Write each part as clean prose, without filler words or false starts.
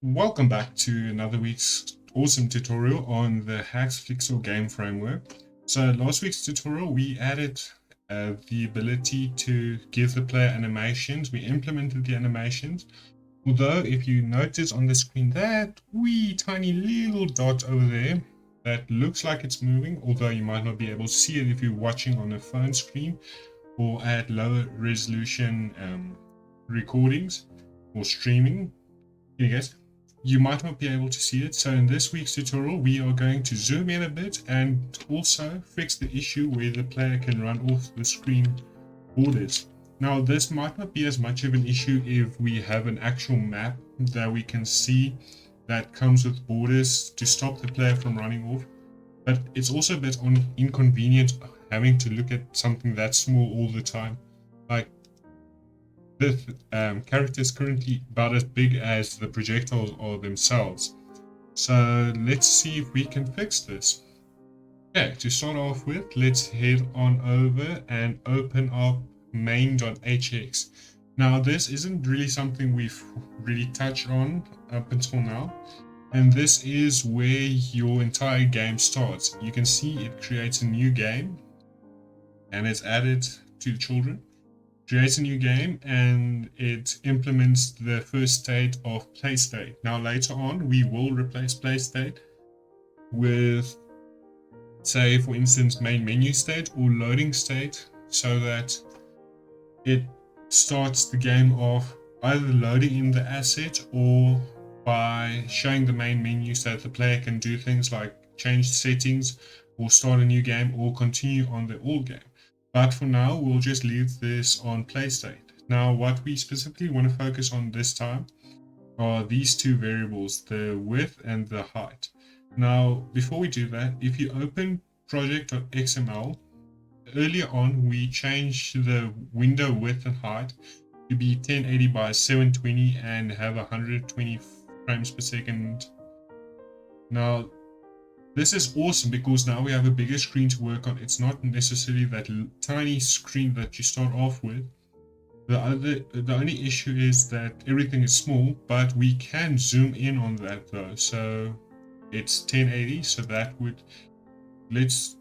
Welcome back to another week's awesome tutorial on the HaxeFlixel game framework. So last week's tutorial we added the ability to give the player animations. We implemented the animations. Although if you notice on the screen that wee tiny little dot over there that looks like it's moving, although you might not be able to see it if you're watching on a phone screen or at lower resolution recordings or streaming. I guess you might not be able to see it. So in this week's tutorial, we are going to zoom in a bit and also fix the issue where the player can run off the screen borders. Now, this might not be as much of an issue if we have an actual map that we can see that comes with borders to stop the player from running off. But it's also a bit inconvenient having to look at something that small all the time. Like, the character is currently about as big as the projectiles are themselves. So let's see if we can fix this. Okay, to start off with, let's head on over and open up main.hx. Now this isn't really something we've really touched on up until now. And this is where your entire game starts. You can see it creates a new game and it's added to the children. Creates a new game and it implements the first state of play state. Now later on we will replace play state with, say for instance, main menu state or loading state, so that it starts the game off either loading in the asset or by showing the main menu so that the player can do things like change settings or start a new game or continue on the old game. But for now, we'll just leave this on play state. Now, what we specifically want to focus on this time are these two variables, the width and the height. Now, before we do that, if you open project.xml, earlier on, we changed the window width and height to be 1080 by 720 and have 120 frames per second. Now, this is awesome because now we have a bigger screen to work on. It's not necessarily that tiny screen that you start off with. The only issue is that everything is small, but we can zoom in on that though. So it's 1080, so that would, let's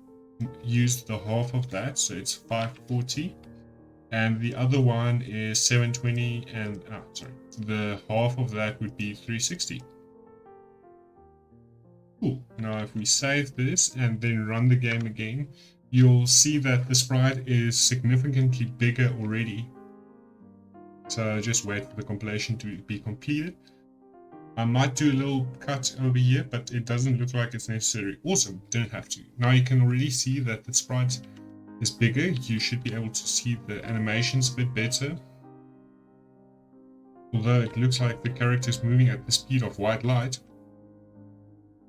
use the half of that, so it's 540. And the other one is 720 and the half of that would be 360. Cool. Now if we save this and then run the game again, you'll see that the sprite is significantly bigger already. So just wait for the compilation to be completed. I might do a little cut over here, but it doesn't look like it's necessary. Awesome, didn't have to. Now you can already see that the sprite is bigger. You should be able to see the animations a bit better. Although it looks like the character is moving at the speed of white light,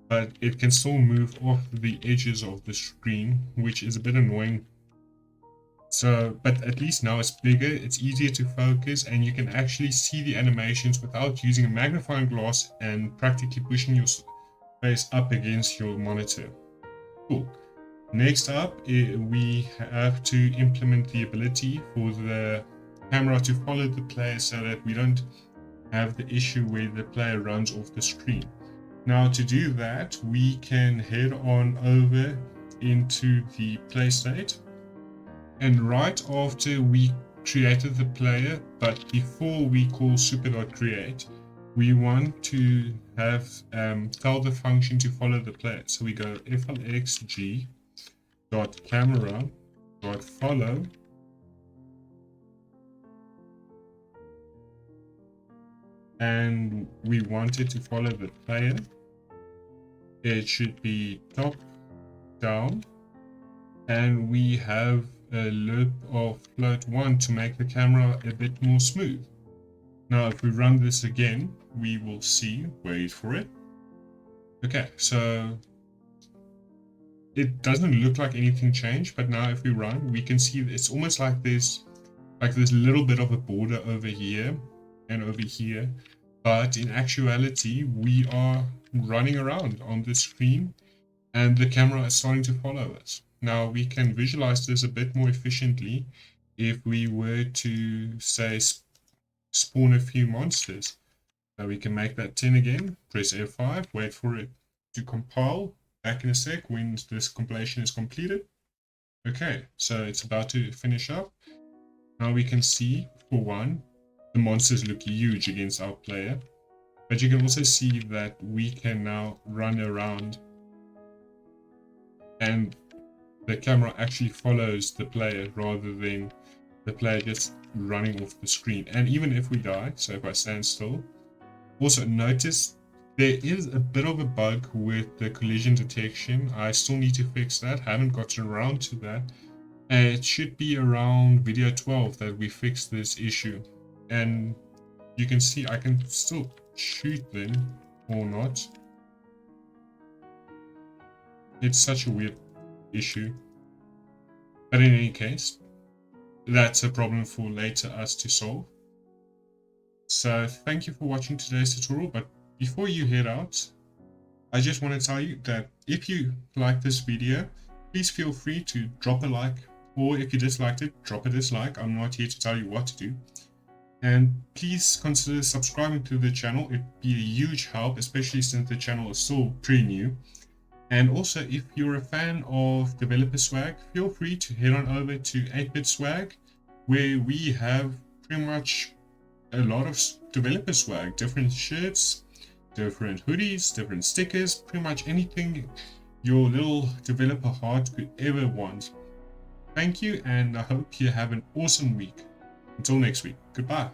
but it can still move off the edges of the screen, which is a bit annoying. So, but at least now it's bigger, it's easier to focus, and you can actually see the animations without using a magnifying glass and practically pushing your face up against your monitor. Cool. Next up, we have to implement the ability for the camera to follow the player so that we don't have the issue where the player runs off the screen. Now to do that, we can head on over into the play state, and right after we created the player, but before we call super.create, we want to have tell the function to follow the player. So we go flxg.camera.follow, and we want it to follow the player. It should be top down, and we have a loop of float 1 to make the camera a bit more smooth. Now if we run this again, we will see, wait for it. Okay, so it doesn't look like anything changed, but now if we run, we can see it's almost like there's this little bit of a border over here and over here, but in actuality we are running around on the screen and the camera is starting to follow us. Now we can visualize this a bit more efficiently if we were to say spawn a few monsters. We can make that 10 again, press F5, wait for it to compile, back in a sec when this compilation is completed. Okay, so it's about to finish up. Now we can see, for one, the monsters look huge against our player, but you can also see that we can now run around and the camera actually follows the player rather than the player just running off the screen. And even if we die, so if I stand still, also notice there is a bit of a bug with the collision detection. I still need to fix that, haven't gotten around to that. It should be around video 12 that we fix this issue. And you can see I can still shoot them or not. It's such a weird issue. But in any case, that's a problem for later us to solve. So thank you for watching today's tutorial, but before you head out, I just want to tell you that if you like this video, please feel free to drop a like, or if you disliked it, drop a dislike. I'm not here to tell you what to do. And please consider subscribing to the channel. It'd be a huge help, especially since the channel is still pretty new. And also, if you're a fan of developer swag, feel free to head on over to 8-Bit Swag, where we have pretty much a lot of developer swag, different shirts, different hoodies, different stickers, pretty much anything your little developer heart could ever want. Thank you, and I hope you have an awesome week. Until next week, goodbye.